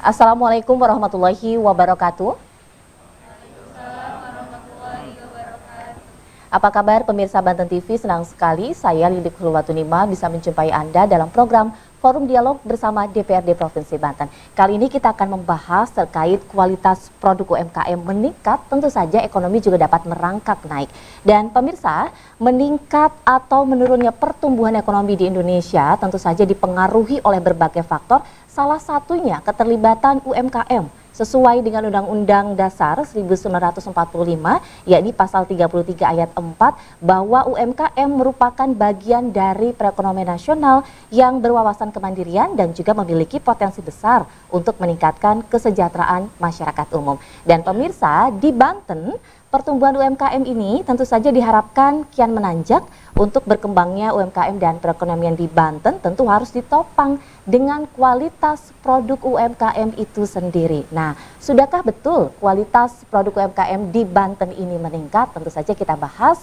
Assalamualaikum warahmatullahi wabarakatuh. Apa kabar pemirsa Banten TV? Senang sekali saya Lilik Hulwatunima bisa menjumpai Anda dalam program Forum Dialog bersama DPRD Provinsi Banten. Kali ini kita akan membahas terkait kualitas produk UMKM meningkat, tentu saja ekonomi juga dapat merangkak naik. Dan pemirsa, meningkat atau menurunnya pertumbuhan ekonomi di Indonesia tentu saja dipengaruhi oleh berbagai faktor, salah satunya keterlibatan UMKM. Sesuai dengan Undang-Undang Dasar 1945, yakni pasal 33 ayat 4, bahwa UMKM merupakan bagian dari perekonomian nasional yang berwawasan kemandirian dan juga memiliki potensi besar untuk meningkatkan kesejahteraan masyarakat umum. Dan pemirsa, di Banten, pertumbuhan UMKM ini tentu saja diharapkan kian menanjak. Untuk berkembangnya UMKM dan perekonomian di Banten tentu harus ditopang dengan kualitas produk UMKM itu sendiri. Nah, sudahkah betul kualitas produk UMKM di Banten ini meningkat? Tentu saja kita bahas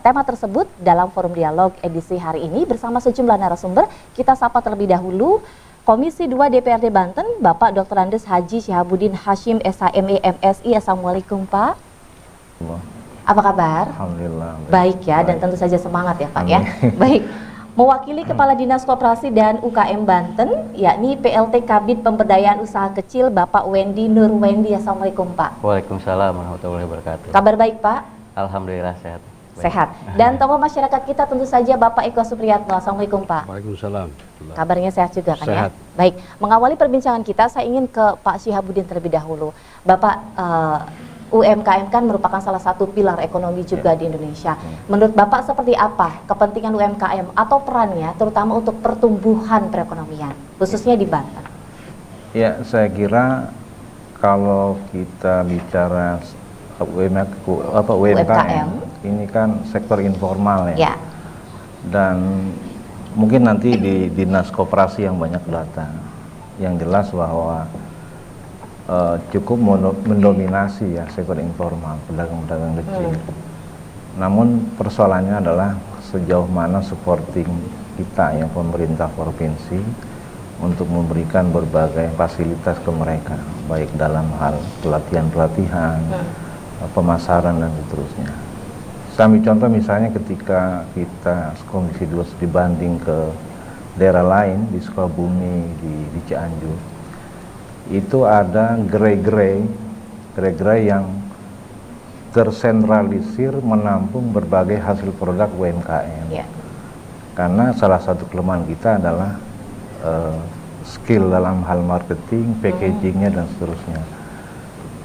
tema tersebut dalam Forum Dialog edisi hari ini bersama sejumlah narasumber. Kita sapa terlebih dahulu Komisi 2 DPRD Banten, Bapak Dr. Andes Haji Syihabuddin Hashim SHME MSI. Assalamualaikum Pak. Apa kabar? Alhamdulillah. Baik ya, dan tentu saja semangat ya Pak ya. Baik, mewakili Kepala Dinas Koperasi dan UKM Banten, yakni PLT Kabid Pemberdayaan Usaha Kecil, Bapak Wendy Nurwendi. Assalamualaikum Pak. Waalaikumsalam warahmatullahi wabarakatuh. Kabar baik Pak? Alhamdulillah sehat. Sehat. Dan tokoh masyarakat kita tentu saja Bapak Eko Supriyatno. Assalamualaikum Pak. Waalaikumsalam. Kabarnya sehat juga kan Sehat. ya? Baik, mengawali perbincangan kita saya ingin ke Pak Syihabuddin terlebih dahulu. Bapak, UMKM kan merupakan salah satu pilar ekonomi juga di Indonesia. Menurut Bapak seperti apa kepentingan UMKM atau perannya terutama untuk pertumbuhan perekonomian, khususnya di Banten? Ya, saya kira kalau kita bicara UMKM, ini kan sektor informal ya. Dan mungkin nanti di Dinas Koperasi yang banyak data. Yang jelas bahwa cukup mendominasi ya sektor informal, pedagang-pedagang kecil. Namun persoalannya adalah sejauh mana supporting kita ya pemerintah provinsi untuk memberikan berbagai fasilitas ke mereka, baik dalam hal pelatihan-pelatihan, pemasaran dan seterusnya. Saya ambil contoh misalnya ketika kita Komisi 2 dibanding ke daerah lain di Sukabumi, di Cianjur, itu ada gerai-gerai yang tersentralisir menampung berbagai hasil produk UMKM. Karena salah satu kelemahan kita adalah skill dalam hal marketing, packagingnya dan seterusnya.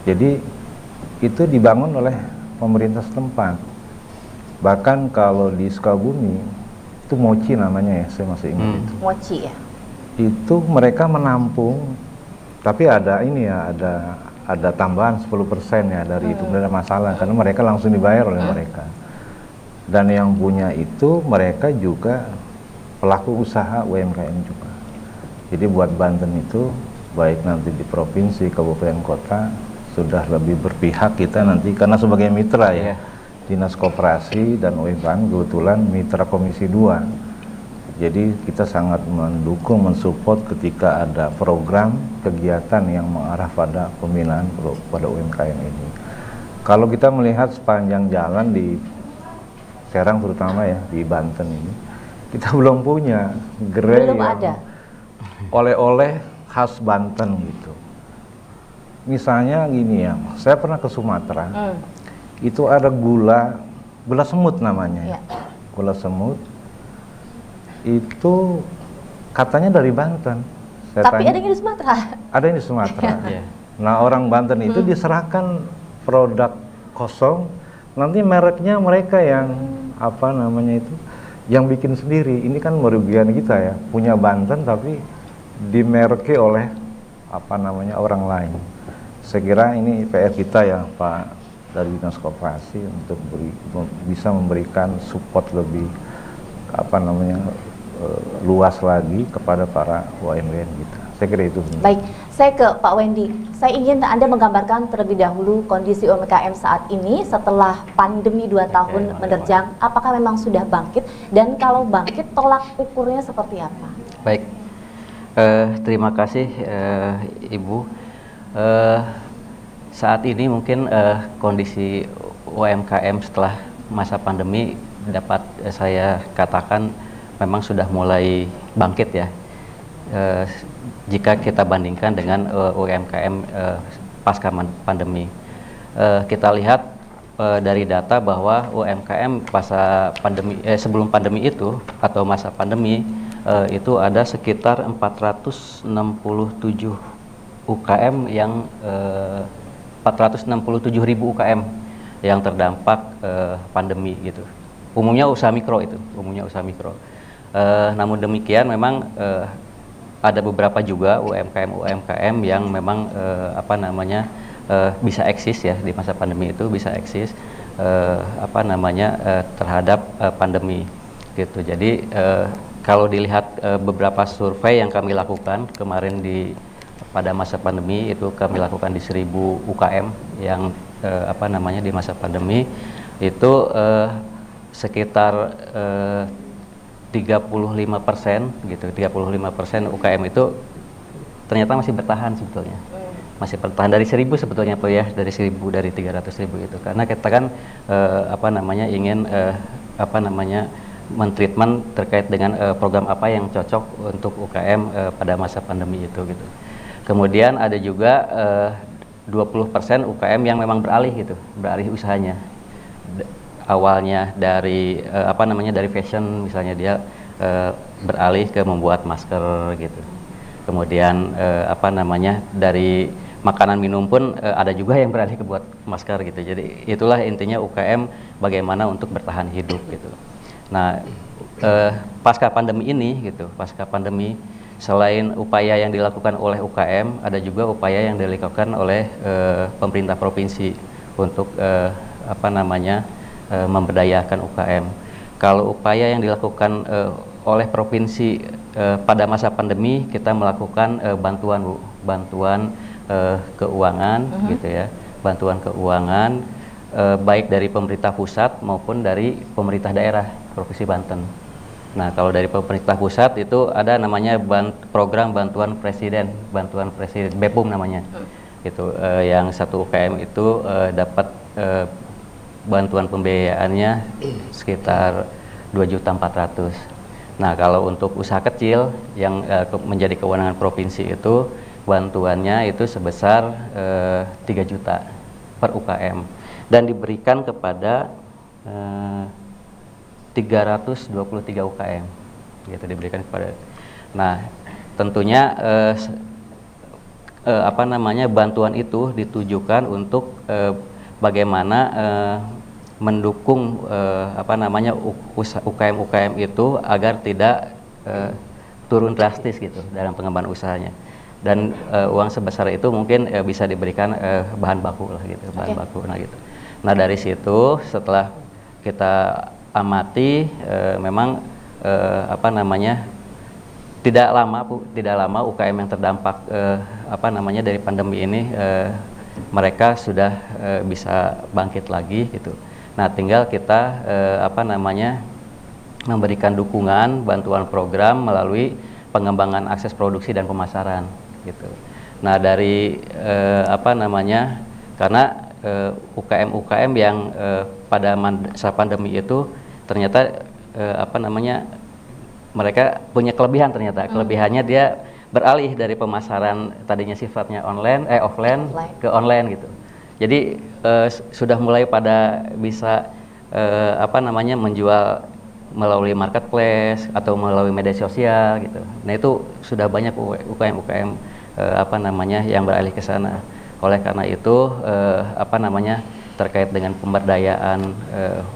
Jadi itu dibangun oleh pemerintah setempat. Bahkan kalau di Sukabumi itu Mochi namanya ya, saya masih ingat itu. Mochi ya. Itu mereka menampung, tapi ada ini ya, ada tambahan 10% ya dari itu, tidak ada masalah karena mereka langsung dibayar oleh mereka. Dan yang punya itu mereka juga pelaku usaha UMKM juga. Jadi buat Banten itu baik nanti di provinsi, kabupaten, kota sudah lebih berpihak kita nanti karena sebagai mitra ya. Dinas Koperasi dan UMKM kebetulan mitra Komisi 2. Jadi kita sangat mendukung, mensupport ketika ada program kegiatan yang mengarah pada pembinaan pada UMKM ini. Kalau kita melihat sepanjang jalan di Serang terutama ya di Banten ini, kita belum punya gerai yang oleh-oleh khas Banten gitu. Misalnya gini ya, saya pernah ke Sumatera, itu ada gula semut namanya, gula semut. Itu katanya dari Banten. Tapi ada yang di Sumatera. Ada yang di Sumatera. Nah orang Banten itu diserahkan produk kosong, nanti mereknya mereka yang apa namanya itu, yang bikin sendiri. Ini kan merugikan kita ya, punya Banten tapi dimerki oleh apa namanya orang lain. Saya kira ini PR kita ya Pak dari Dinas Koperasi untuk bisa memberikan support lebih apa namanya luas lagi kepada para UMKM kita. Saya kira itu. Baik, saya ke Pak Wendy. Saya ingin Anda menggambarkan terlebih dahulu kondisi UMKM saat ini setelah pandemi 2 tahun menerjang. Apakah memang sudah bangkit? Dan kalau bangkit, tolak ukurnya seperti apa? Baik, Terima kasih Ibu. Eh, Saat ini mungkin kondisi UMKM setelah masa pandemi dapat saya katakan memang sudah mulai bangkit ya. Eh, Jika kita bandingkan dengan UMKM pasca pandemi, kita lihat dari data bahwa UMKM sebelum pandemi itu atau masa pandemi itu ada sekitar 467 UKM yang 467.000 UKM yang terdampak pandemi gitu. Umumnya usaha mikro itu, umumnya usaha mikro. Namun demikian memang ada beberapa juga UMKM yang memang bisa eksis ya di masa pandemi itu, bisa eksis terhadap pandemi gitu. Jadi kalau dilihat beberapa survei yang kami lakukan kemarin pada masa pandemi itu kami lakukan di 1.000 UKM yang di masa pandemi itu sekitar 35% gitu, 35% UKM itu ternyata masih bertahan sebetulnya. Masih bertahan dari 1.000 sebetulnya Pak ya, dari 1.000 dari 300.000 itu. Karena kita kan ingin mentreatment terkait dengan program apa yang cocok untuk UKM pada masa pandemi itu gitu. Kemudian ada juga 20% UKM yang memang beralih usahanya. Awalnya dari dari fashion misalnya dia beralih ke membuat masker gitu. Kemudian dari makanan minum pun ada juga yang beralih ke buat masker gitu. Jadi itulah intinya UKM bagaimana untuk bertahan hidup gitu. Nah, pasca pandemi ini gitu, pasca pandemi selain upaya yang dilakukan oleh UKM, ada juga upaya yang dilakukan oleh pemerintah provinsi untuk memberdayakan UKM. Kalau upaya yang dilakukan oleh provinsi pada masa pandemi, kita melakukan bantuan keuangan gitu ya, bantuan keuangan baik dari pemerintah pusat maupun dari pemerintah daerah Provinsi Banten. Nah, kalau dari pemerintah pusat itu ada namanya program bantuan presiden BEPUM namanya. Gitu, yang satu UKM itu dapat bantuan pembiayaannya sekitar 2.400.000. Nah, kalau untuk usaha kecil yang menjadi kewenangan provinsi itu bantuannya itu sebesar 3 juta per UKM dan diberikan kepada 323 UKM gitu diberikan kepada. Nah, tentunya bantuan itu ditujukan untuk bagaimana mendukung UKM itu agar tidak turun drastis gitu dalam pengembangan usahanya. Dan uang sebesar itu mungkin bisa diberikan bahan baku lah gitu, bahan baku gitu. Nah, dari situ setelah kita amati memang tidak lama UKM yang terdampak dari pandemi ini mereka sudah bisa bangkit lagi gitu. Nah, tinggal kita memberikan dukungan bantuan program melalui pengembangan akses produksi dan pemasaran gitu. Nah, dari karena UKM yang pada masa pandemi itu ternyata mereka punya kelebihan ternyata. Kelebihannya dia beralih dari pemasaran tadinya sifatnya offline ke online gitu. Jadi sudah mulai pada bisa menjual melalui marketplace atau melalui media sosial gitu. Nah, itu sudah banyak UKM yang beralih ke sana. Oleh karena itu terkait dengan pemberdayaan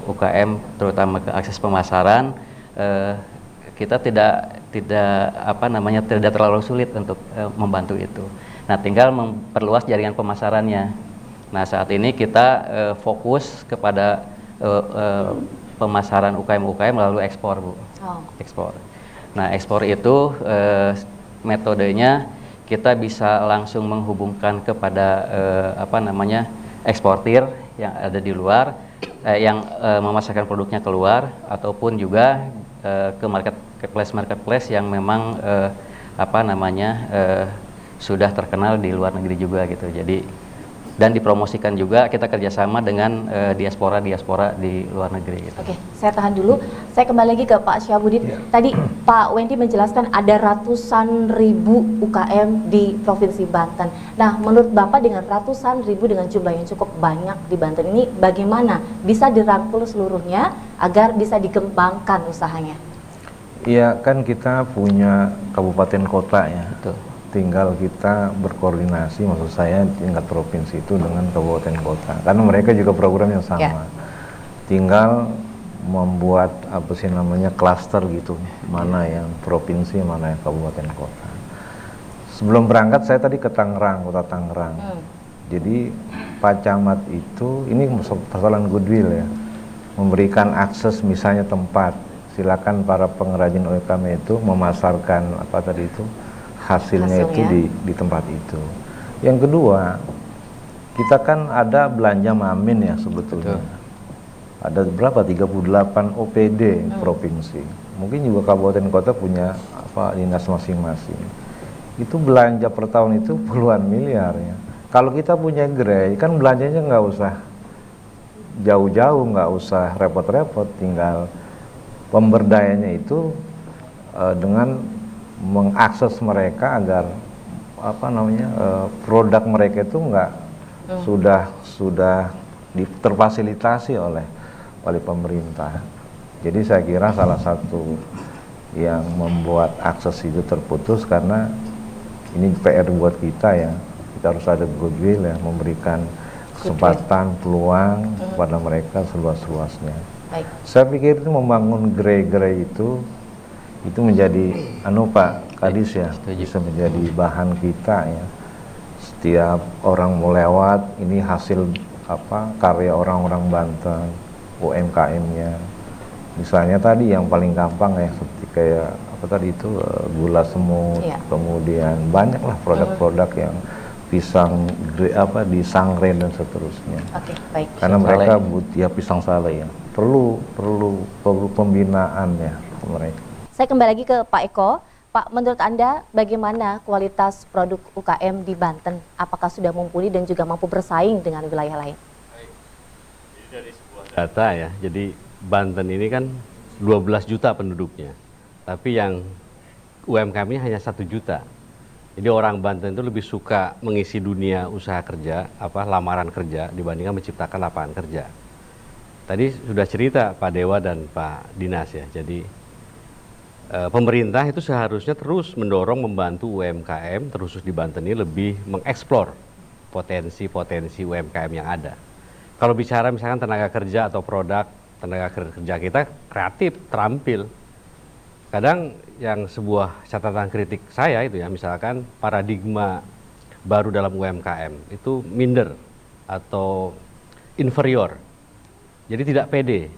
UKM terutama ke akses pemasaran, kita tidak terlalu sulit untuk membantu itu. Nah, tinggal memperluas jaringan pemasarannya. Nah, saat ini kita fokus kepada pemasaran UKM melalui ekspor, Bu. Ekspor. Nah, ekspor itu metodenya kita bisa langsung menghubungkan kepada eksportir yang ada di luar, yang memasarkan produknya keluar, ataupun juga ke marketplace yang memang apa namanya sudah terkenal di luar negeri juga gitu. Jadi dan dipromosikan juga, kita kerjasama dengan diaspora di luar negeri gitu. Oke, saya tahan dulu. Saya kembali lagi ke Pak Syahabudin. Tadi Pak Wendy menjelaskan ada ratusan ribu UKM di Provinsi Banten. Nah, menurut Bapak dengan ratusan ribu dengan jumlah yang cukup banyak di Banten ini, bagaimana bisa dirangkul seluruhnya agar bisa dikembangkan usahanya? Iya, kan kita punya kabupaten kota ya. Betul. Tinggal kita berkoordinasi, maksud saya tingkat provinsi itu dengan kabupaten kota, karena mereka juga programnya sama. Tinggal membuat apa sih namanya klaster gitu, mana yang provinsi, mana yang kabupaten kota. Sebelum berangkat saya tadi ke Tangerang, kota Tangerang. Jadi Pak Camat itu ini persoalan goodwill ya, memberikan akses misalnya tempat, silakan para pengrajin UMKM itu memasarkan apa tadi itu hasilnya itu di tempat itu. Yang kedua, kita kan ada belanja mamin ya sebetulnya. Betul. Ada berapa? 38 OPD provinsi. Mungkin juga kabupaten kota punya apa dinas masing-masing. Itu belanja per tahun itu puluhan miliar ya. Kalau kita punya gerai kan belanjanya nggak usah jauh-jauh, nggak usah repot-repot, tinggal pemberdayanya itu dengan mengakses mereka agar apa namanya produk mereka itu enggak sudah terfasilitasi oleh pemerintah. Jadi saya kira salah satu yang membuat akses itu terputus karena ini PR buat kita ya. Kita harus ada goodwill ya, memberikan kesempatan, peluang kepada mereka seluas-luasnya. Saya pikir itu membangun gerai-gerai itu menjadi Pak Kadis ya, bisa menjadi bahan kita ya. Setiap orang mau lewat, ini hasil apa karya orang-orang Banten, UMKM-nya. Misalnya tadi yang paling gampang ya, seperti kayak apa tadi itu gula semut, kemudian banyaklah produk-produk yang pisang apa di sangre dan seterusnya. Oke, baik. Karena mereka butuh pisang sale ya. Perlu pembinaan ya mereka. Saya kembali lagi ke Pak Eko. Pak, menurut Anda bagaimana kualitas produk UKM di Banten? Apakah sudah mumpuni dan juga mampu bersaing dengan wilayah lain? Jadi dari sebuah data ya, jadi Banten ini kan 12 juta penduduknya, tapi yang UMKM-nya hanya 1 juta. Jadi orang Banten itu lebih suka mengisi dunia usaha kerja, lamaran kerja dibandingkan menciptakan lapangan kerja. Tadi sudah cerita Pak Dewa dan Pak Dinas ya, jadi pemerintah itu seharusnya terus mendorong membantu UMKM terus di Banten ini lebih mengeksplor potensi-potensi UMKM yang ada. Kalau bicara misalkan tenaga kerja atau produk tenaga kerja kita kreatif, terampil. Kadang yang sebuah catatan kritik saya itu ya, misalkan paradigma baru dalam UMKM itu minder atau inferior. Jadi tidak pede.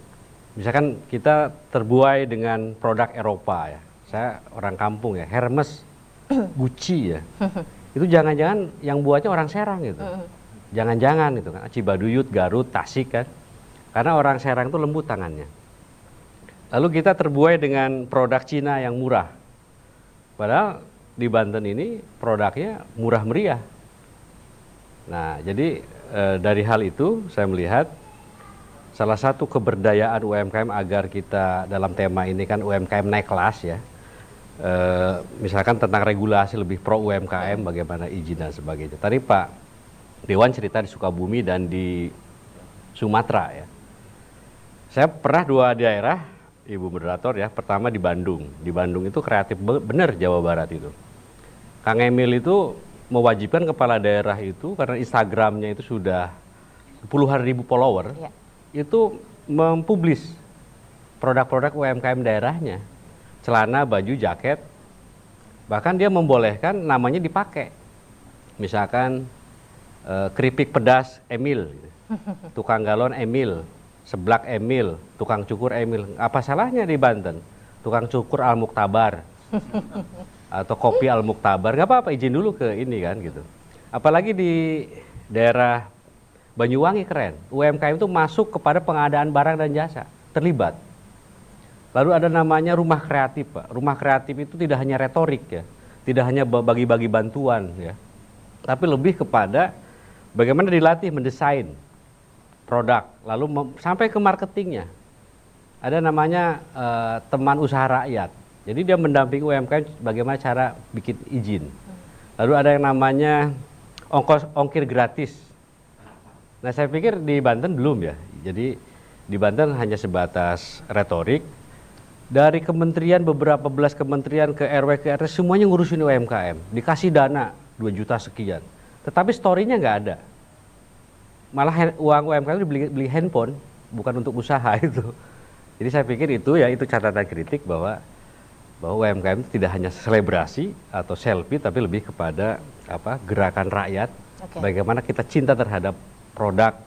Misalkan kita terbuai dengan produk Eropa ya, saya orang kampung ya, Hermes, Gucci ya, itu jangan-jangan yang buatnya orang Serang gitu, jangan-jangan gitu kan, Cibaduyut, Garut, Tasik kan, karena orang Serang itu lembut tangannya. Lalu kita terbuai dengan produk Cina yang murah, padahal di Banten ini produknya murah meriah. Nah jadi dari hal itu saya melihat salah satu keberdayaan UMKM agar kita dalam tema ini kan UMKM naik kelas ya, misalkan tentang regulasi lebih pro UMKM, bagaimana izin dan sebagainya. Tadi Pak Dewan cerita di Sukabumi dan di Sumatera ya. Saya pernah 2 daerah, Ibu Moderator ya. Pertama di Bandung itu kreatif bener Jawa Barat itu. Kang Emil itu mewajibkan kepala daerah itu karena Instagramnya itu sudah puluhan ribu follower. Itu mempublis produk-produk UMKM daerahnya, celana, baju, jaket, bahkan dia membolehkan namanya dipakai, misalkan keripik pedas Emil, tukang galon Emil, seblak Emil, tukang cukur Emil. Apa salahnya di Banten? Tukang cukur Al Muktabar atau kopi Al Muktabar, nggak apa-apa, izin dulu ke ini kan gitu. Apalagi di daerah Banyuwangi keren, UMKM itu masuk kepada pengadaan barang dan jasa, terlibat. Lalu ada namanya rumah kreatif Pak. Rumah kreatif itu tidak hanya retorik ya, tidak hanya bagi-bagi bantuan ya, tapi lebih kepada bagaimana dilatih mendesain produk, lalu sampai ke marketingnya. Ada namanya teman usaha rakyat. Jadi dia mendampingi UMKM bagaimana cara bikin izin. Lalu ada yang namanya ongkir gratis. Nah, saya pikir di Banten belum ya. Jadi di Banten hanya sebatas retorik. Dari kementerian, beberapa belas kementerian ke RW ke RT semuanya ngurusin UMKM. Dikasih dana 2 juta sekian. Tetapi story-nya nggak ada. Malah uang UMKM beli handphone, bukan untuk usaha itu. Jadi saya pikir itu catatan kritik bahwa UMKM itu tidak hanya selebrasi atau selfie, tapi lebih kepada gerakan rakyat. Bagaimana kita cinta terhadap produk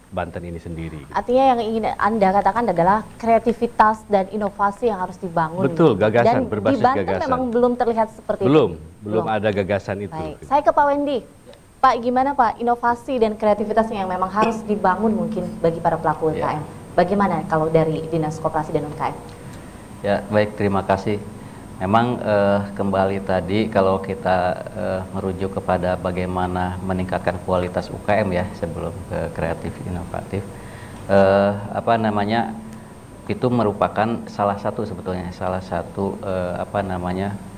Banten ini sendiri. Artinya yang ingin Anda katakan adalah kreativitas dan inovasi yang harus dibangun. Betul, gagasan, dan berbasis di Banten gagasan. memang belum terlihat seperti belum, itu. Belum ada gagasan itu. Baik, saya ke Pak Wendy. Pak, gimana Pak inovasi dan kreativitas yang memang harus dibangun mungkin bagi para pelaku UMKM? Bagaimana kalau dari Dinas Koperasi dan UMKM? Ya, baik, terima kasih. Memang kembali tadi kalau kita merujuk kepada bagaimana meningkatkan kualitas UKM ya sebelum ke kreatif inovatif, itu merupakan salah satu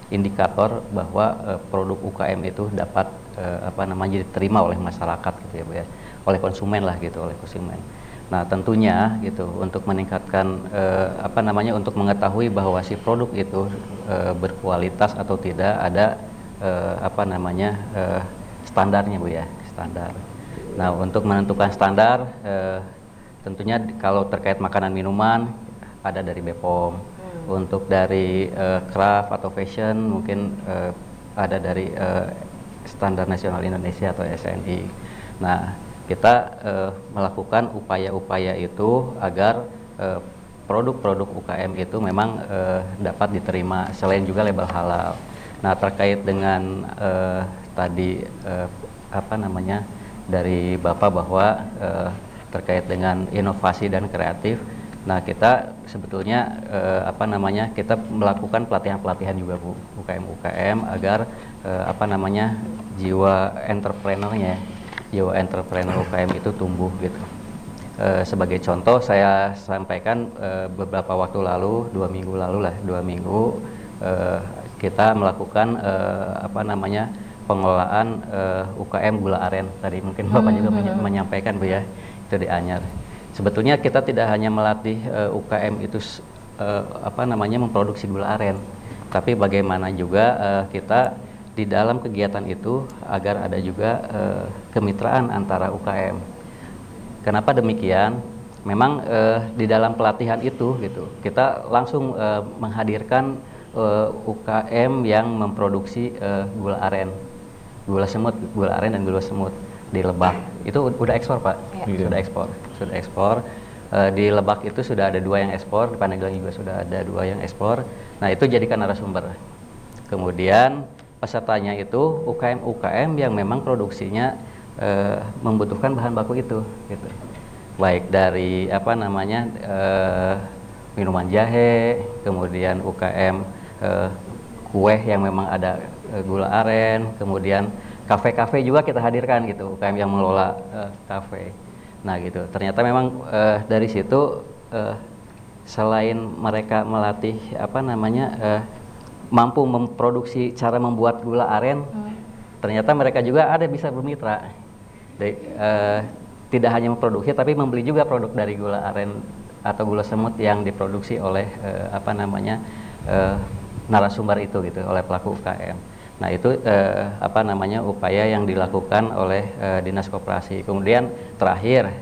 indikator bahwa produk UKM itu dapat diterima oleh masyarakat gitu ya Bu ya, oleh konsumen lah gitu, oleh konsumen. Nah, tentunya gitu untuk meningkatkan untuk mengetahui bahwa si produk itu berkualitas atau tidak ada standarnya Bu ya, standar. Nah, untuk menentukan standar tentunya kalau terkait makanan minuman ada dari BPOM. Untuk dari craft atau fashion mungkin ada dari Standar Nasional Indonesia atau SNI. Nah, kita melakukan upaya-upaya itu agar produk-produk UKM itu memang dapat diterima selain juga label halal. Nah, terkait dengan dari Bapak bahwa terkait dengan inovasi dan kreatif. Nah, kita sebetulnya kita melakukan pelatihan-pelatihan juga Bu, UKM-UKM agar jiwa entrepreneur UKM itu tumbuh gitu. Sebagai contoh saya sampaikan beberapa waktu lalu, 2 minggu lalu lah, 2 minggu kita melakukan pengelolaan UKM gula aren. Tadi mungkin Bapak juga menyampaikan Bu ya, itu di Anyar. Sebetulnya kita tidak hanya melatih UKM itu memproduksi gula aren, tapi bagaimana juga kita di dalam kegiatan itu agar ada juga kemitraan antara UKM. Kenapa demikian? Memang di dalam pelatihan itu gitu, kita langsung menghadirkan UKM yang memproduksi gula aren, gula aren dan gula semut di Lebak. Itu udah ekspor Pak, sudah ekspor. Di Lebak itu sudah ada 2 yang ekspor, di Pandeglang juga sudah ada 2 yang ekspor. Nah, itu jadikan narasumber. Kemudian pesertanya itu UKM yang memang produksinya membutuhkan bahan baku itu gitu. Baik dari minuman jahe, kemudian UKM kue yang memang ada gula aren, kemudian kafe-kafe juga kita hadirkan gitu, UKM yang mengelola kafe. Nah gitu, ternyata memang dari situ selain mereka melatih mampu memproduksi cara membuat gula aren, ternyata mereka juga ada bisa bermitra. Tidak hanya memproduksi tapi membeli juga produk dari gula aren atau gula semut yang diproduksi oleh narasumber itu gitu, oleh pelaku UKM. Nah, itu upaya yang dilakukan oleh Dinas Koperasi. Kemudian terakhir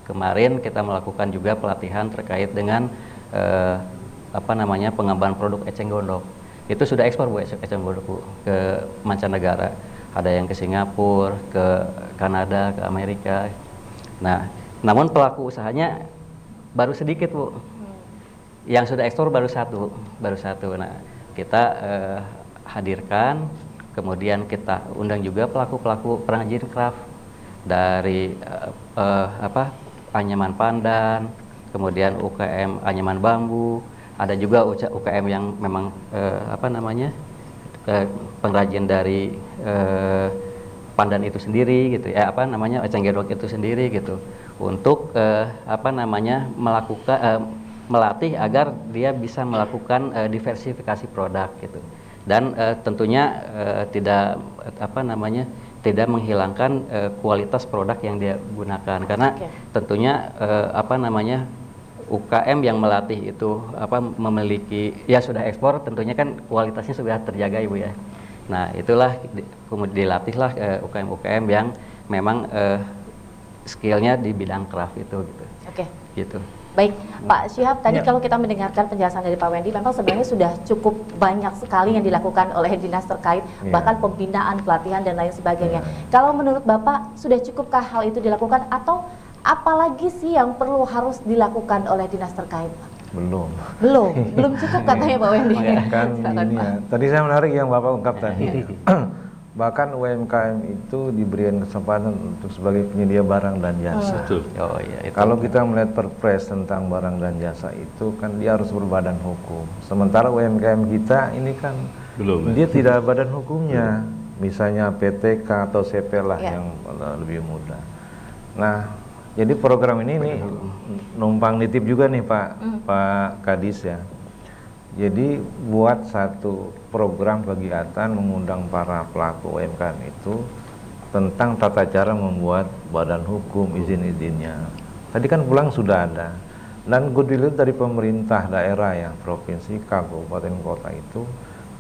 kemarin kita melakukan juga pelatihan terkait dengan pengembangan produk eceng gondok. Itu sudah ekspor Bu, eceng gondok Bu, ke mancanegara. Ada yang ke Singapura, ke Kanada, ke Amerika. Nah, namun pelaku usahanya baru sedikit Bu. Yang sudah ekspor baru satu. Nah, kita hadirkan, kemudian kita undang juga pelaku-pelaku pengrajin craft dari anyaman pandan, kemudian UKM anyaman bambu, ada juga UKM yang memang pengrajin dari pandan itu sendiri gitu ya, apa namanya, eceng gondok itu sendiri gitu, untuk melatih agar dia bisa melakukan diversifikasi produk gitu, dan tentunya tidak menghilangkan kualitas produk yang dia gunakan, karena tentunya UKM yang melatih itu memiliki ya sudah ekspor, tentunya kan kualitasnya sudah terjaga Ibu ya. Nah itulah kemudian dilatihlah UKM-UKM yang memang skillnya di bidang craft itu gitu. Oke. Gitu. Baik, Pak Syihab, tadi kalau kita mendengarkan penjelasan dari Pak Wendy, memang sebenarnya sudah cukup banyak sekali yang dilakukan oleh dinas terkait, bahkan pembinaan, pelatihan, dan lain sebagainya. Kalau menurut Bapak, sudah cukupkah hal itu dilakukan, atau apalagi sih yang perlu harus dilakukan oleh dinas terkait, Pak? Belum cukup katanya Pak Wendy. Kan ini ya, tadi saya menarik yang Bapak ungkap tadi. Bahkan UMKM itu diberikan kesempatan untuk sebagai penyedia barang dan jasa. Oh, iya, itu. Kalau kita melihat perpres tentang barang dan jasa itu kan dia harus berbadan hukum. Sementara UMKM kita ini kan dia tidak ada badan hukumnya. Misalnya PTK atau CP lah yang lebih mudah. Nah, jadi program ini numpang nitip juga nih Pak Kadis ya. Jadi buat satu program kegiatan mengundang para pelaku UMKM itu tentang tata cara membuat badan hukum, izin-izinnya. Tadi kan pulang sudah ada. Dan goodwill dari pemerintah daerah ya, provinsi, kabupaten, kota itu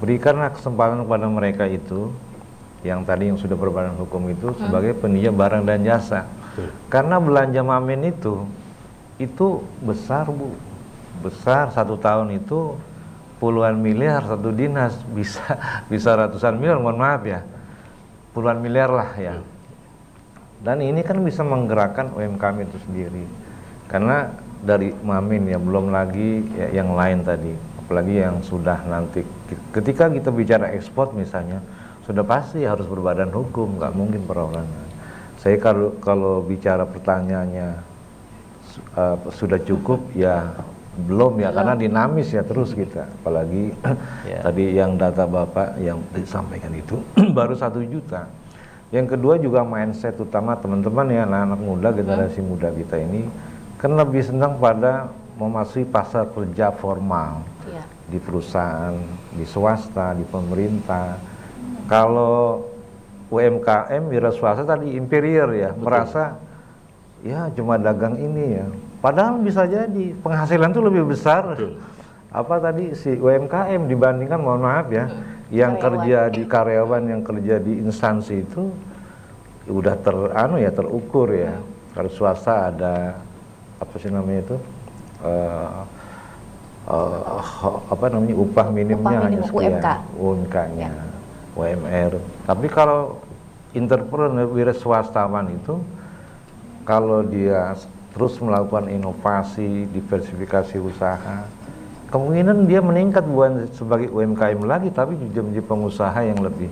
berikanlah kesempatan kepada mereka itu yang tadi yang sudah berbadan hukum itu sebagai penyedia barang dan jasa. Karena belanja Mamin itu besar Bu. Besar, 1 tahun itu puluhan miliar, satu dinas bisa ratusan miliar, mohon maaf ya, puluhan miliar lah ya. Dan ini kan bisa menggerakkan UMKM itu sendiri, karena dari Mamin ya, belum lagi ya, yang lain tadi, apalagi yang sudah nanti ketika kita bicara ekspor misalnya, sudah pasti harus berbadan hukum, nggak mungkin perorangan. Saya kalau bicara pertanyaannya sudah cukup ya. Belum ya, karena dinamis ya terus kita, apalagi tadi yang data Bapak yang disampaikan itu baru 1 juta. Yang kedua juga mindset utama teman-teman ya, anak-anak muda, generasi muda kita ini kan lebih senang pada memasuki pasar kerja formal di perusahaan, di swasta, di pemerintah. Kalau UMKM, wira swasta tadi inferior ya, merasa ya cuma dagang ini ya. Padahal bisa jadi penghasilan itu lebih besar apa tadi si UMKM dibandingkan, mohon maaf ya, yang kerja di karyawan, yang kerja di instansi itu udah terukur ya. Kalau swasta ada apa sih namanya itu upah minimumnya hanya sekian, UMK-nya, UMR. Tapi kalau entrepreneur wira swastawan itu kalau dia terus melakukan inovasi, diversifikasi usaha, kemungkinan dia meningkat bukan sebagai UMKM lagi, tapi menjadi pengusaha yang lebih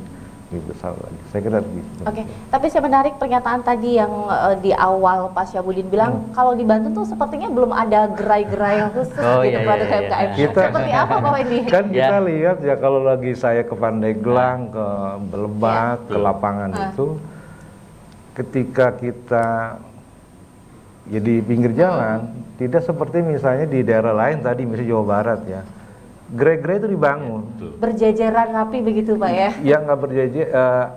besar lagi. Saya kira begitu. Oke, tapi saya menarik pernyataan tadi yang di awal Pak Syabuddin bilang kalau di Banten tuh sepertinya belum ada gerai-gerai khusus produk UMKM. Seperti apa Pak Wendy? Kan kita lihat ya, kalau lagi saya ke Pandeglang, ke Lebak, ke lapangan itu, ketika kita jadi pinggir jalan, tidak seperti misalnya di daerah lain tadi, misalnya Jawa Barat ya, gerai-gerai itu dibangun berjajaran rapi begitu Pak ya? Ya nggak berjajar,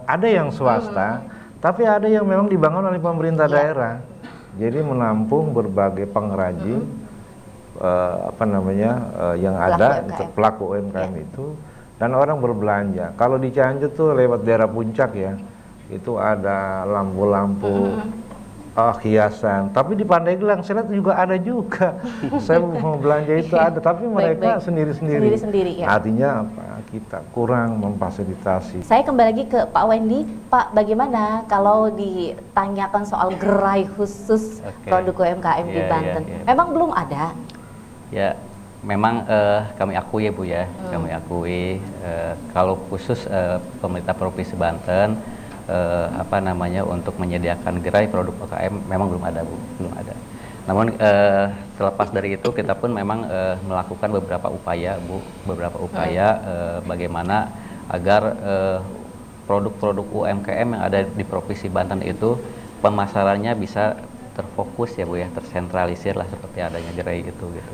ada yang swasta, tapi ada yang memang dibangun oleh pemerintah daerah. Jadi menampung berbagai pengrajin, yang ada pelaku UMKM itu, dan orang berbelanja. Kalau di Cianjur tuh lewat daerah Puncak ya, itu ada lampu-lampu hiasan, tapi di Pandeglang saya lihat juga ada juga. Saya mau belanja itu ada, tapi mereka sendiri-sendiri. Ya. Artinya apa? Kita kurang memfasilitasi. Saya kembali lagi ke Pak Wendy. Pak, bagaimana kalau ditanyakan soal gerai khusus produk UMKM di Banten? Memang belum ada? Ya, memang kami akui ya Bu ya, kami akui kalau khusus pemerintah Provinsi Banten untuk menyediakan gerai produk UMKM memang belum ada Bu, belum ada. Namun terlepas dari itu kita pun memang melakukan beberapa upaya Bu, bagaimana agar produk-produk UMKM yang ada di Provinsi Banten itu pemasarannya bisa terfokus ya Bu ya, tersentralisir lah seperti adanya gerai itu gitu.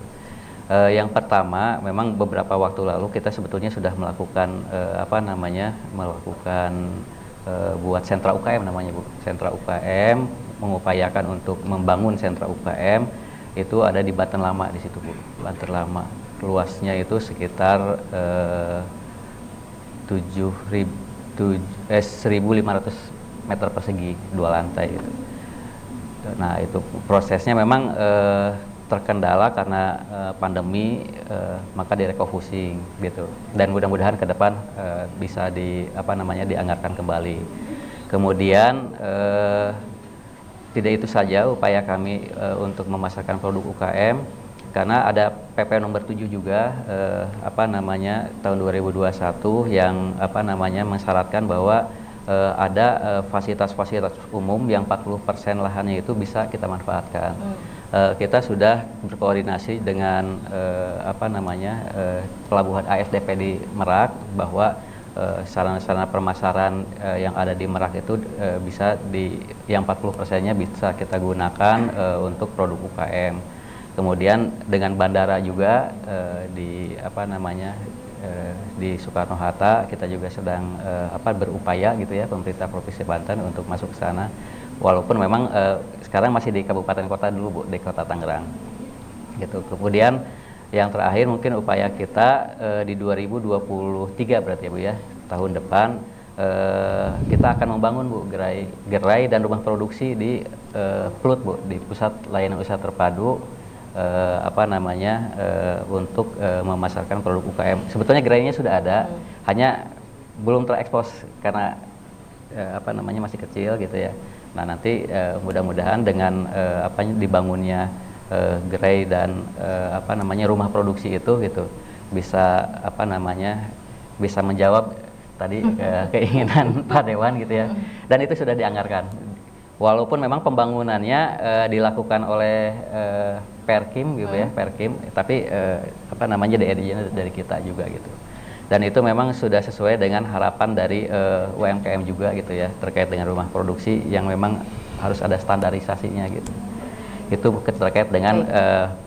Yang pertama, memang beberapa waktu lalu kita sebetulnya sudah melakukan buat sentra UKM namanya Bu. Sentra UKM, mengupayakan untuk membangun sentra UKM itu ada di Banten Lama di situ Bu. Banten Lama. Luasnya itu sekitar 1.500 meter persegi, 2 lantai gitu. Nah itu prosesnya memang terkendala karena pandemi, maka direfocusing gitu. Dan mudah-mudahan ke depan bisa dianggarkan kembali. Kemudian tidak itu saja upaya kami untuk memasarkan produk UKM, karena ada PP nomor 7 juga tahun 2021 yang mensyaratkan bahwa ada fasilitas-fasilitas umum yang 40% lahannya itu bisa kita manfaatkan. Kita sudah berkoordinasi dengan pelabuhan ASDP di Merak bahwa sarana-sarana permasaran yang ada di Merak itu yang 40%-nya bisa kita gunakan untuk produk UKM. Kemudian dengan bandara juga di Soekarno-Hatta kita juga sedang berupaya gitu ya, pemerintah Provinsi Banten untuk masuk ke sana. Walaupun memang sekarang masih di kabupaten kota dulu Bu, di Kota Tangerang. Gitu. Kemudian yang terakhir mungkin upaya kita di 2023 berarti ya Bu ya, tahun depan kita akan membangun Bu gerai dan rumah produksi di PLUT Bu, di Pusat Layanan Usaha Terpadu untuk memasarkan produk UKM. Sebetulnya gerainya sudah ada, hanya belum terekspos karena masih kecil gitu ya. Nah nanti mudah-mudahan dengan dibangunnya gerai dan rumah produksi itu gitu bisa bisa menjawab tadi keinginan Pak Dewan gitu ya. Dan itu sudah dianggarkan. Walaupun memang pembangunannya dilakukan oleh Perkim gitu ya, Perkim, tapi DRD-nya dari kita juga gitu. Dan itu memang sudah sesuai dengan harapan dari UMKM juga gitu ya, terkait dengan rumah produksi yang memang harus ada standarisasinya gitu. Itu terkait dengan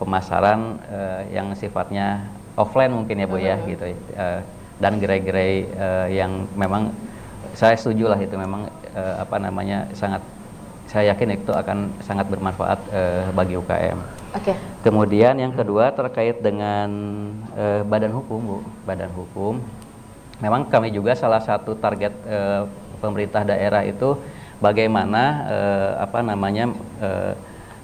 pemasaran yang sifatnya offline mungkin ya Bu ya gitu. Dan gerai-gerai yang memang saya setuju lah itu memang saya yakin itu akan sangat bermanfaat bagi UKM. Oke. Kemudian yang kedua terkait dengan badan hukum Bu, badan hukum. Memang kami juga salah satu target pemerintah daerah itu bagaimana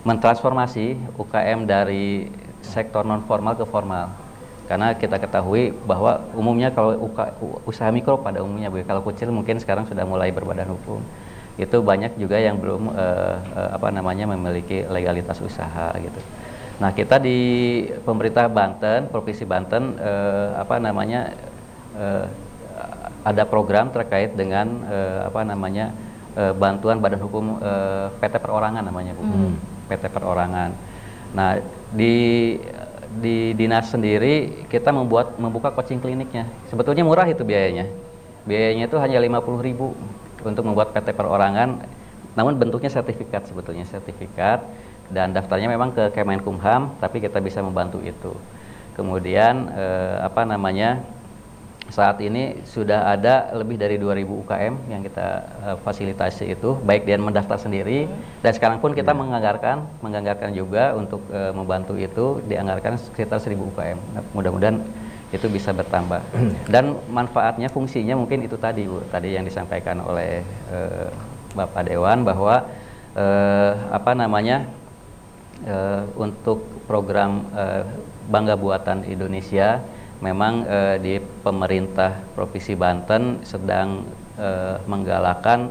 mentransformasi UKM dari sektor non formal ke formal. Karena kita ketahui bahwa umumnya kalau usaha mikro pada umumnya Bu, kalau kecil mungkin sekarang sudah mulai berbadan hukum. Itu banyak juga yang belum memiliki legalitas usaha gitu. Nah kita di pemerintah Banten, Provinsi Banten ada program terkait dengan bantuan badan hukum PT Perorangan namanya Bu, PT Perorangan. Nah di dinas sendiri kita membuka coaching kliniknya. Sebetulnya murah itu biayanya itu hanya 50.000 untuk membuat PT Perorangan, namun bentuknya sertifikat sebetulnya, sertifikat, dan daftarnya memang ke Kemenkumham, tapi kita bisa membantu itu. Kemudian saat ini sudah ada lebih dari 2.000 UKM yang kita fasilitasi itu, baik dia mendaftar sendiri, dan sekarang pun kita menganggarkan juga untuk membantu itu, dianggarkan sekitar 1.000 UKM. Nah, mudah-mudahan itu bisa bertambah. Dan manfaatnya, fungsinya mungkin itu tadi Bu, tadi yang disampaikan oleh Bapak Dewan bahwa untuk program Bangga Buatan Indonesia memang di pemerintah Provinsi Banten sedang menggalakkan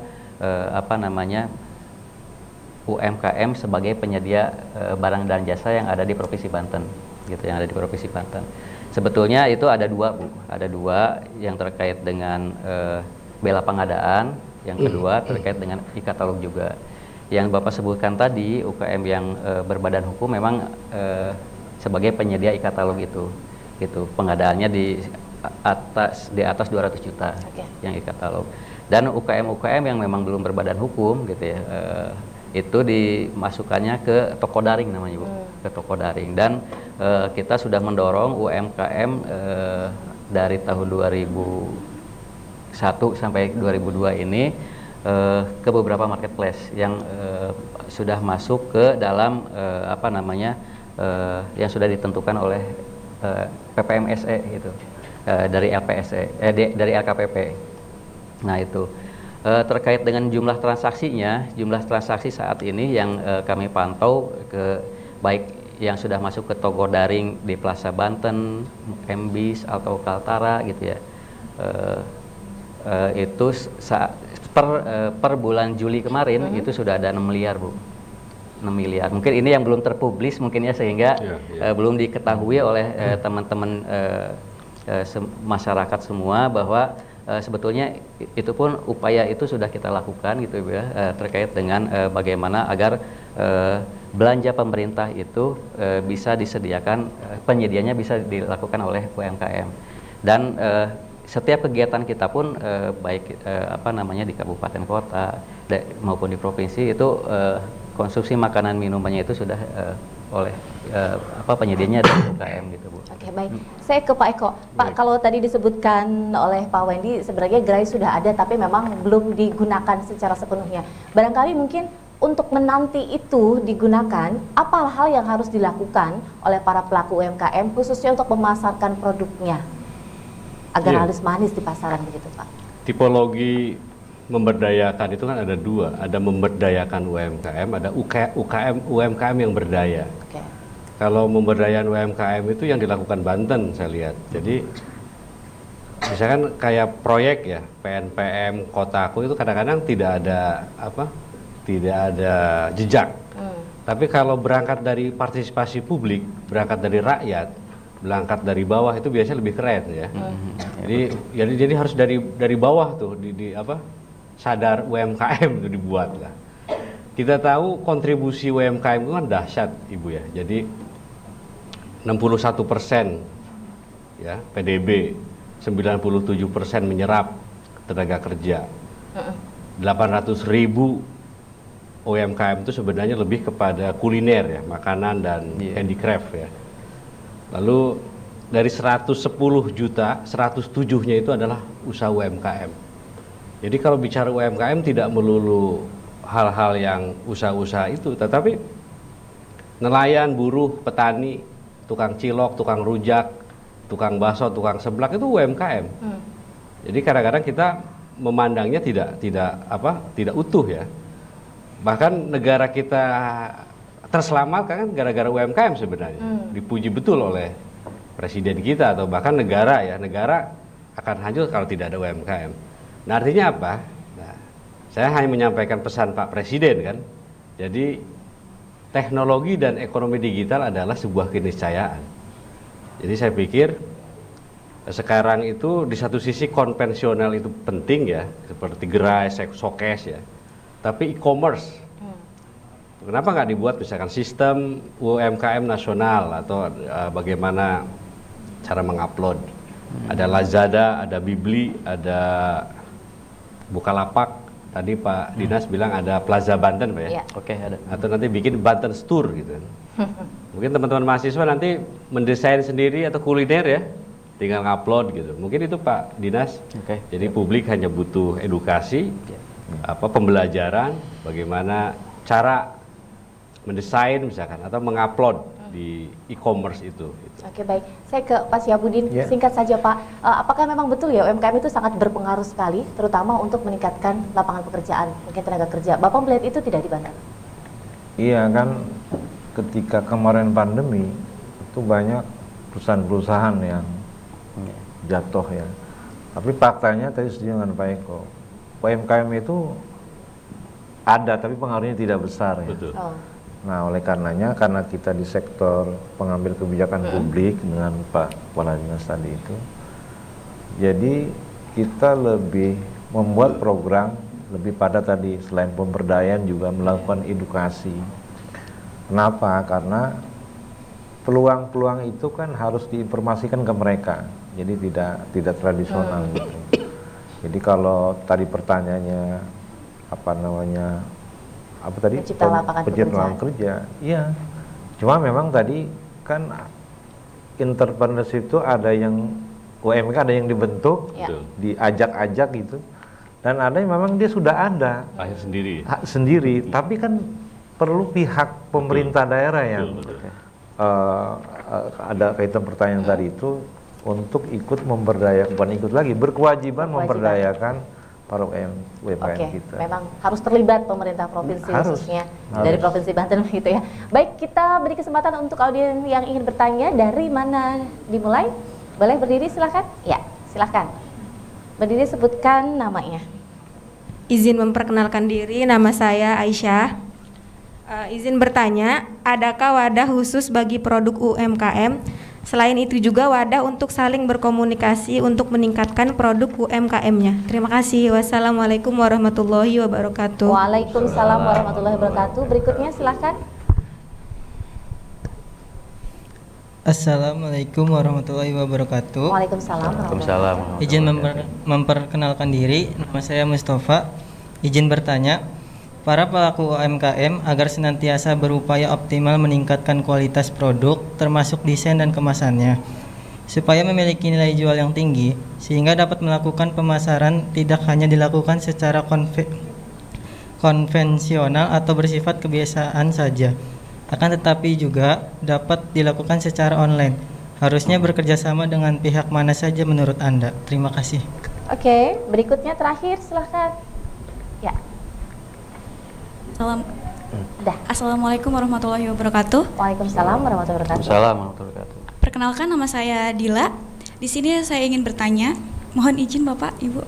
UMKM sebagai penyedia barang dan jasa yang ada di Provinsi Banten gitu, yang ada di Provinsi Banten. Sebetulnya itu ada dua Bu, ada dua yang terkait dengan bela pengadaan, yang kedua terkait dengan e-katalog juga. Yang Bapak sebutkan tadi, UKM yang berbadan hukum memang sebagai penyedia e-katalog itu, gitu. Pengadaannya di atas 200 juta Oke. yang e-katalog. Dan UKM-UKM yang memang belum berbadan hukum gitu ya, itu dimasukkannya ke toko daring namanya Bu, ke toko daring. Dan kita sudah mendorong UMKM dari tahun 2001 sampai 2002 ini ke beberapa marketplace yang sudah masuk ke dalam yang sudah ditentukan oleh PPMSE gitu, dari LPSE, dari LKPP. Nah itu terkait dengan jumlah transaksi saat ini yang kami pantau baik yang sudah masuk ke toko daring di Plaza Banten, MBIS atau Kaltara gitu ya, itu per bulan Juli kemarin itu sudah ada 6 miliar Bu. 6 miliar. Mungkin ini yang belum terpublis mungkin ya, sehingga belum diketahui oleh teman-teman masyarakat semua bahwa sebetulnya itu pun upaya itu sudah kita lakukan gitu ya, terkait dengan bagaimana agar belanja pemerintah itu bisa disediakan, penyediaannya bisa dilakukan oleh UMKM. Dan setiap kegiatan kita pun baik di kabupaten kota maupun di provinsi itu konsumsi makanan minumannya itu sudah oleh penyedianya dari UMKM gitu Bu. Oke, baik. Saya ke Pak Eko. Pak, kalau tadi disebutkan oleh Pak Wendy sebenarnya gerai sudah ada tapi memang belum digunakan secara sepenuhnya. Barangkali mungkin untuk menanti itu digunakan, apa hal yang harus dilakukan oleh para pelaku UMKM khususnya untuk memasarkan produknya agar halus manis di pasaran begitu Pak? Tipologi memberdayakan itu kan ada dua, ada memberdayakan UMKM, ada UMKM yang berdaya. Oke. Kalau memberdayakan UMKM itu yang dilakukan Banten saya lihat. Jadi misalkan kayak proyek ya, PNPM Kotaku itu kadang-kadang tidak ada jejak. Tapi kalau berangkat dari partisipasi publik, berangkat dari rakyat, berangkat dari bawah itu biasanya lebih keren ya. Jadi harus dari bawah tuh sadar UMKM itu dibuat lah. Kita tahu kontribusi UMKM itu kan dahsyat Ibu ya. Jadi 61% ya PDB, 97% menyerap tenaga kerja. 800.000 UMKM itu sebenarnya lebih kepada kuliner ya, makanan dan handicraft ya. Lalu dari 110 juta, 107-nya itu adalah usaha UMKM. Jadi kalau bicara UMKM tidak melulu hal-hal yang usaha-usaha itu, tetapi nelayan, buruh, petani, tukang cilok, tukang rujak, tukang bakso, tukang seblak itu UMKM. Jadi kadang-kadang kita memandangnya tidak utuh ya. Bahkan negara kita terselamatkan kan gara-gara UMKM sebenarnya. Dipuji betul oleh presiden kita atau bahkan negara akan hancur kalau tidak ada UMKM. Nah artinya apa? Nah, saya hanya menyampaikan pesan Pak Presiden kan. Jadi teknologi dan ekonomi digital adalah sebuah keniscayaan. Jadi saya pikir sekarang itu di satu sisi konvensional itu penting ya, seperti gerai, showcase ya. Tapi e-commerce, kenapa nggak dibuat misalkan sistem UMKM nasional atau bagaimana cara mengupload? Ada Lazada, ada Bibli, ada Bukalapak. Tadi Pak Dinas bilang ada Plaza Banten Pak ya? Oke, ada. Atau nanti bikin Banten Store gitu. Mungkin teman-teman mahasiswa nanti mendesain sendiri atau kuliner ya, tinggal ngupload gitu. Mungkin itu Pak Dinas. Jadi publik hanya butuh edukasi, pembelajaran, bagaimana cara mendesain misalkan atau mengupload di e-commerce itu. Oke, baik. Saya ke Pak Syihabudin. Singkat saja Pak, apakah memang betul ya UMKM itu sangat berpengaruh sekali, terutama untuk meningkatkan lapangan pekerjaan, mungkin tenaga kerja. Bapak melihat itu tidak di Banten? Iya kan, ketika kemarin pandemi itu banyak perusahaan-perusahaan yang jatuh ya. Tapi faktanya tadi setuju dengan Pak Eko, UMKM itu ada tapi pengaruhnya tidak besar ya. Betul. Nah oleh karenanya karena kita di sektor pengambil kebijakan publik dengan Pak Kepala Dinas tadi itu, jadi kita lebih membuat program lebih pada tadi selain pemberdayaan juga melakukan edukasi. Kenapa? Karena peluang-peluang itu kan harus diinformasikan ke mereka. jadi tidak tradisional gitu. Jadi kalau tadi pertanyaannya apa namanya Mencipta lapangan penciptaan kerja, iya. Cuma memang tadi kan entrepreneurship itu ada yang UMK, ada yang dibentuk, Ya. Betul. diajak-ajak gitu, dan ada yang memang dia sudah ada Lahir sendiri. sendiri, tapi kan perlu pihak pemerintah daerah yang Betul. ada kaitan pertanyaan tadi itu untuk ikut memberdayakan, bukan ikut lagi, berkewajiban memberdayakan para UMKM Oke, kita. memang harus terlibat pemerintah provinsi Harus. khususnya Harus. dari Provinsi Banten gitu ya. Baik, kita beri kesempatan untuk audiens yang ingin bertanya. Dari mana dimulai? Boleh berdiri silahkan? Ya, silahkan. Berdiri, sebutkan namanya. Izin memperkenalkan diri, nama saya Aisyah. Izin bertanya, adakah wadah khusus bagi produk UMKM? Selain itu juga wadah untuk saling berkomunikasi untuk meningkatkan produk UMKM-nya. Terima kasih. Wassalamualaikum warahmatullahi wabarakatuh. Waalaikumsalam warahmatullahi wabarakatuh. Berikutnya silahkan. Assalamualaikum warahmatullahi wabarakatuh. Waalaikumsalam warahmatullahi Waalaikumsalam. Izin memperkenalkan diri, nama saya Mustafa. Izin bertanya, para pelaku UMKM agar senantiasa berupaya optimal meningkatkan kualitas produk, termasuk desain dan kemasannya, supaya memiliki nilai jual yang tinggi, sehingga dapat melakukan pemasaran tidak hanya dilakukan secara konvensional atau bersifat kebiasaan saja, akan tetapi juga dapat dilakukan secara online. Harusnya bekerja sama dengan pihak mana saja menurut Anda? Terima kasih. Oke, berikutnya terakhir silahkan. Ya, Assalamualaikum warahmatullahi wabarakatuh. Waalaikumsalam warahmatullahi wabarakatuh. Waalaikumsalam warahmatullahi wabarakatuh. Perkenalkan, nama saya Dila. Di sini saya ingin bertanya, mohon izin Bapak, Ibu.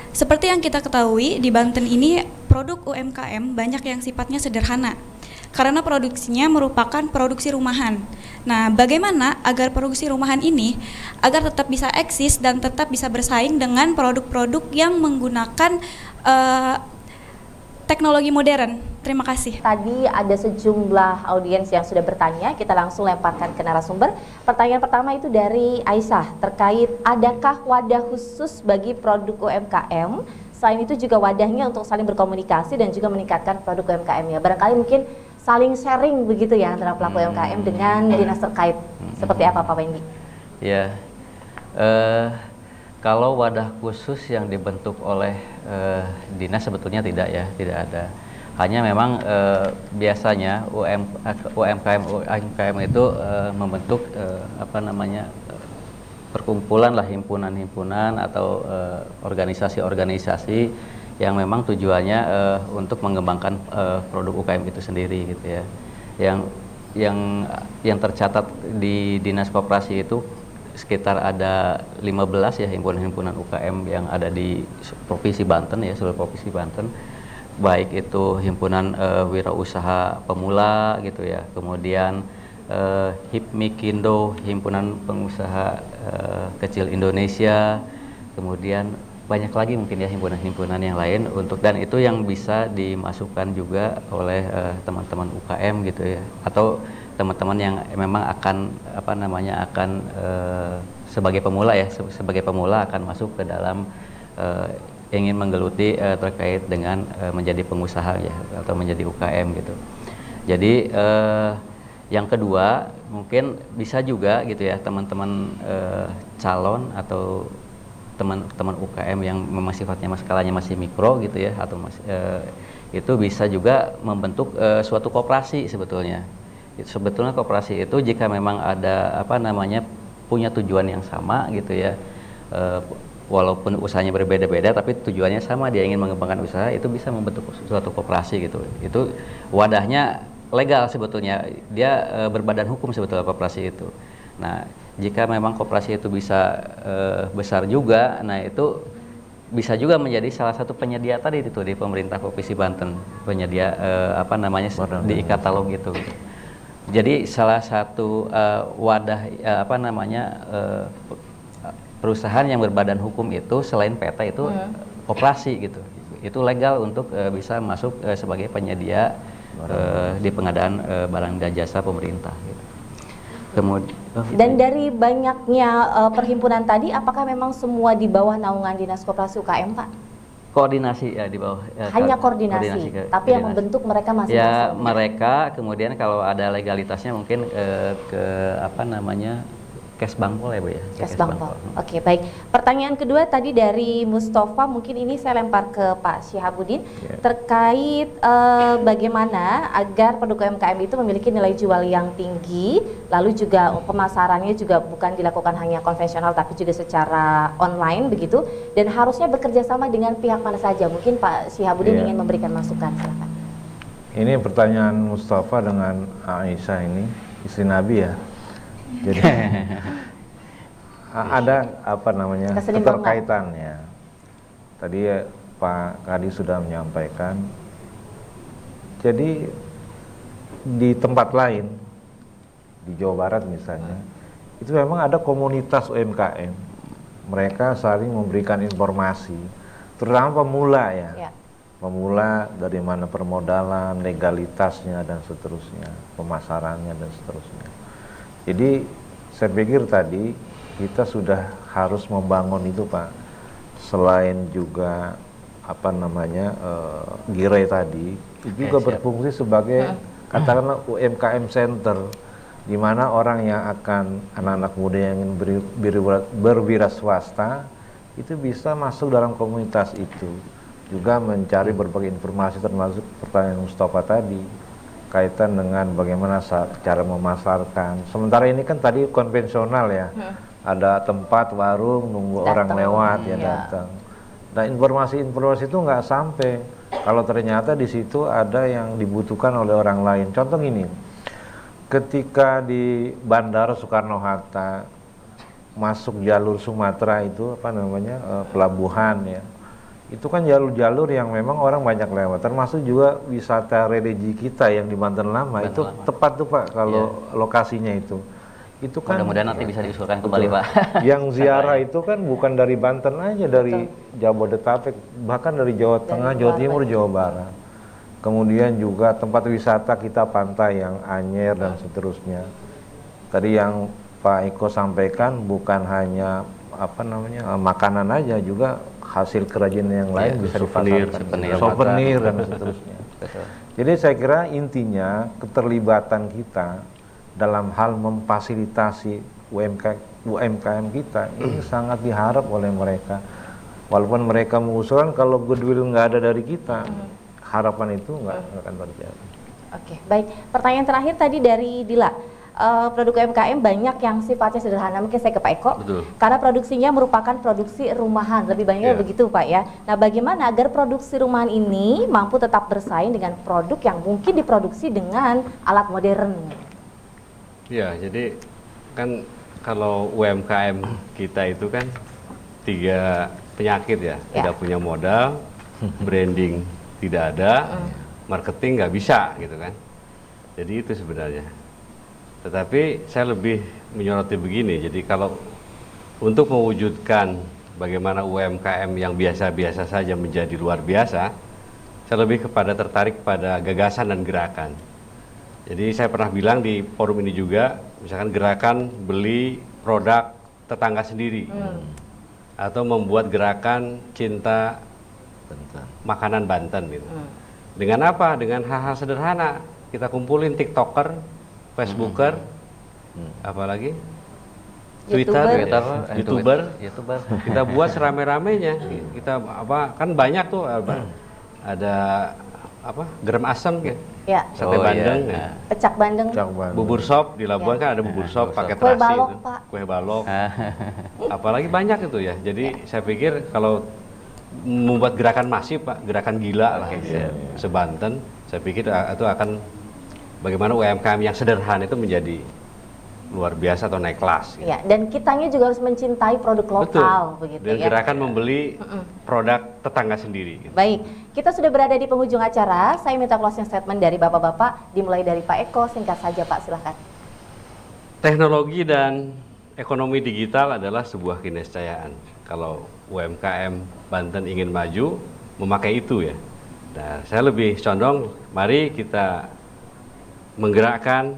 Seperti yang kita ketahui, di Banten ini produk UMKM banyak yang sifatnya sederhana karena produksinya merupakan produksi rumahan. Nah, bagaimana agar produksi rumahan ini agar tetap bisa eksis dan tetap bisa bersaing dengan produk-produk yang menggunakan teknologi modern? Terima kasih. Tadi ada sejumlah audiens yang sudah bertanya, kita langsung lemparkan ke narasumber. Pertanyaan pertama itu dari Aisyah, terkait adakah wadah khusus bagi produk UMKM? Selain itu juga wadahnya untuk saling berkomunikasi dan juga meningkatkan produk UMKM-nya. Barangkali mungkin saling sharing begitu ya antara pelaku UMKM dengan dinas terkait. Seperti apa Pak Wendy? Ya, kalau wadah khusus yang dibentuk oleh dinas sebetulnya tidak ya, tidak ada. Hanya memang biasanya UMKM itu membentuk perkumpulan lah, himpunan-himpunan atau organisasi-organisasi yang memang tujuannya untuk mengembangkan produk UKM itu sendiri gitu ya. Yang tercatat di Dinas Koperasi itu sekitar ada 15 ya himpunan-himpunan UKM yang ada di Provinsi Banten ya, seluruh Provinsi Banten. Baik itu himpunan wirausaha pemula gitu ya, kemudian HIPMIKindo, himpunan pengusaha kecil Indonesia, kemudian banyak lagi mungkin ya himpunan-himpunan yang lain dan itu yang bisa dimasukkan juga oleh teman-teman UKM gitu ya, atau teman-teman yang memang akan sebagai pemula ya, sebagai pemula akan masuk ke dalam ingin menggeluti terkait dengan menjadi pengusaha ya atau menjadi UKM gitu. Jadi yang kedua mungkin bisa juga gitu ya teman-teman calon atau teman-teman UKM yang memang sifatnya skalanya masih mikro gitu ya, atau itu bisa juga membentuk suatu koperasi sebetulnya. Sebetulnya koperasi itu jika memang ada punya tujuan yang sama gitu ya, walaupun usahanya berbeda-beda tapi tujuannya sama, dia ingin mengembangkan usaha, itu bisa membentuk suatu koperasi gitu. Itu wadahnya legal sebetulnya, dia berbadan hukum sebetulnya koperasi itu. Nah, jika memang koperasi itu bisa besar juga, nah itu bisa juga menjadi salah satu penyedia tadi itu di pemerintah Provinsi Banten, penyedia di e-katalog gitu. Jadi salah satu wadah perusahaan yang berbadan hukum itu selain PT itu koperasi gitu. Itu legal untuk bisa masuk sebagai penyedia di pengadaan barang dan jasa pemerintah gitu. Kemudian Dan dari banyaknya perhimpunan tadi, apakah memang semua di bawah naungan Dinas Koperasi UKM, Pak? koordinasi ya di bawah. Hanya koordinasi, tapi yang membentuk mereka masing-masing. Ya mereka, kemudian kalau ada legalitasnya mungkin ke apa namanya Kesbangpol ya Bu ya. Kesbangpol. Oke, baik. Pertanyaan kedua tadi dari Mustafa, mungkin ini saya lempar ke Pak Syihabuddin terkait bagaimana agar produk UMKM itu memiliki nilai jual yang tinggi, lalu juga pemasarannya juga bukan dilakukan hanya konvensional tapi juga secara online begitu, dan harusnya bekerja sama dengan pihak mana saja. Mungkin Pak Syihabuddin ingin memberikan masukan, silakan. Ini pertanyaan Mustafa dengan Aisyah ini, istri Nabi ya. Jadi ada apa namanya keterkaitannya. Tadi Pak Kadi sudah menyampaikan. Jadi di tempat lain, di Jawa Barat misalnya, itu memang ada komunitas UMKM. Mereka saling memberikan informasi, terutama pemula ya. Pemula dari mana permodalan, legalitasnya dan seterusnya, pemasarannya dan seterusnya. Jadi saya pikir tadi kita sudah harus membangun itu Pak. Selain juga apa namanya Girai tadi, itu juga berfungsi sebagai katakanlah UMKM Center, di mana orang yang akan anak-anak muda yang ingin berwira swasta itu bisa masuk dalam komunitas itu, juga mencari berbagai informasi termasuk pertanyaan Mustafa tadi kaitan dengan bagaimana cara memasarkan. Sementara ini kan tadi konvensional ya, ada tempat warung nunggu orang lewat ya datang. Dan informasi-informasi itu nggak sampai kalau ternyata di situ ada yang dibutuhkan oleh orang lain. Contoh ini, ketika di Bandara Soekarno-Hatta masuk jalur Sumatera itu apa namanya pelabuhan ya. Itu kan jalur-jalur yang memang orang banyak lewat, termasuk juga wisata religi kita yang di Banten Lama. Itu tepat tuh Pak kalau lokasinya itu kan mudah-mudahan nanti bisa diusulkan kembali Pak. Yang ziarah itu kan bukan dari Banten aja, dari Jabodetabek, bahkan dari Jawa Tengah, Jawa Timur, Jawa Barat. Kemudian juga tempat wisata kita pantai yang Anyer dan seterusnya. Tadi yang Pak Eko sampaikan bukan hanya apa namanya makanan aja, juga hasil kerajinan yang lain bisa dipasarkan, souvenir dan seterusnya. Jadi saya kira intinya keterlibatan kita dalam hal memfasilitasi UMKM kita ini sangat diharap oleh mereka. Walaupun mereka mengusulkan kalau goodwill nggak ada dari kita, harapan itu nggak akan terjadi. Oke, baik. Pertanyaan terakhir tadi dari Dila. Produk UMKM banyak yang sifatnya sederhana, mungkin saya ke Pak Eko. Betul. Karena produksinya merupakan produksi rumahan, lebih banyaknya begitu Pak ya. Nah, bagaimana agar produksi rumahan ini mampu tetap bersaing dengan produk yang mungkin diproduksi dengan alat modern? Ya, jadi kan kalau UMKM kita itu kan 3 penyakit ya, tidak punya modal, branding tidak ada, marketing nggak bisa gitu kan. Jadi itu sebenarnya. Tetapi saya lebih menyoroti begini, jadi kalau untuk mewujudkan bagaimana UMKM yang biasa-biasa saja menjadi luar biasa, saya lebih tertarik pada gagasan dan gerakan. Jadi saya pernah bilang di forum ini juga, misalkan gerakan beli produk tetangga sendiri, atau membuat gerakan cinta makanan Banten gitu. Dengan apa? Dengan hal-hal sederhana, kita kumpulin TikToker, Facebooker, apalagi Twitter, YouTuber, kita buat serame-ramenya. Kita kan banyak tuh ada gerem asam gitu, sate bandeng, pecak bandeng, bubur sop di Labuan kan ada bubur sop pakai terasi, kue balok, apalagi banyak itu ya. Jadi saya pikir kalau membuat gerakan masif Pak, gerakan gila lah sebanten, saya pikir itu akan bagaimana UMKM yang sederhana itu menjadi luar biasa atau naik kelas. Gitu. Ya, dan kitanya juga harus mencintai produk lokal, begitu dan ya. gerakan membeli produk tetangga sendiri. Gitu. Baik, kita sudah berada di penghujung acara. Saya minta closing statement dari Bapak-Bapak, dimulai dari Pak Eko, singkat saja Pak, silahkan. Teknologi dan ekonomi digital adalah sebuah keniscayaan. Kalau UMKM Banten ingin maju, memakai itu ya. Nah, saya lebih condong, mari kita menggerakkan,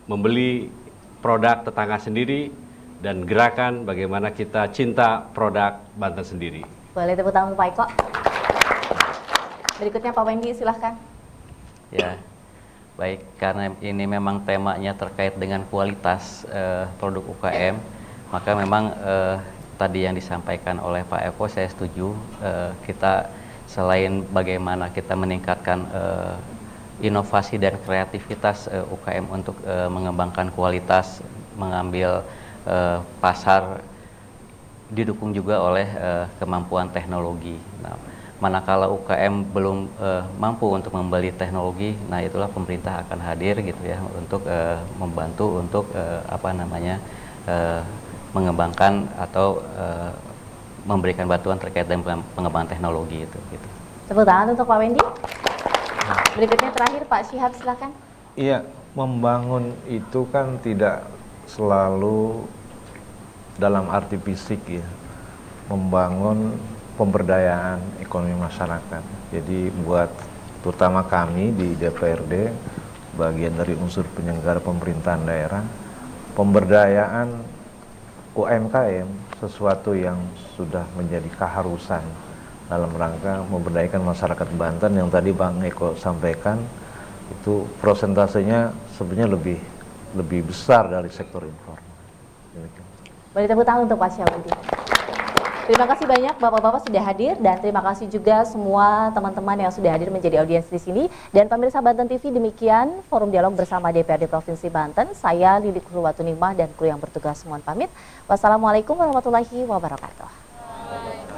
membeli produk tetangga sendiri dan gerakan bagaimana kita cinta produk Banten sendiri. Boleh tepuk tangan Pak Eko. Berikutnya Pak Wendy, silahkan. Ya, baik, karena ini memang temanya terkait dengan kualitas produk UKM, maka memang tadi yang disampaikan oleh Pak Eko saya setuju. Kita selain bagaimana kita meningkatkan inovasi dan kreativitas UKM untuk mengembangkan kualitas, mengambil pasar, didukung juga oleh kemampuan teknologi. Nah, manakala UKM belum mampu untuk membeli teknologi, nah itulah pemerintah akan hadir gitu ya untuk membantu untuk mengembangkan atau memberikan bantuan terkait dengan pengembangan teknologi itu. Gitu. Tepuk tangan untuk Pak Wendy. Berikutnya terakhir Pak Syihab, silakan. Iya, membangun itu kan tidak selalu dalam arti fisik ya, membangun pemberdayaan ekonomi masyarakat. Jadi buat terutama kami di DPRD, bagian dari unsur penyelenggara pemerintahan daerah, pemberdayaan UMKM sesuatu yang sudah menjadi keharusan dalam rangka memberdayakan masyarakat Banten yang tadi Bang Eko sampaikan, itu prosentasenya sebenarnya lebih besar dari sektor informal. Boleh tepuk tangan untuk Pak Syihab. Terima kasih banyak Bapak-Bapak sudah hadir, dan terima kasih juga semua teman-teman yang sudah hadir menjadi audiens di sini. Dan pemirsa Banten TV, demikian Forum Dialog bersama DPRD Provinsi Banten. Saya Lilik Hurwatunimah dan kru yang bertugas mohon pamit. Wassalamualaikum warahmatullahi wabarakatuh.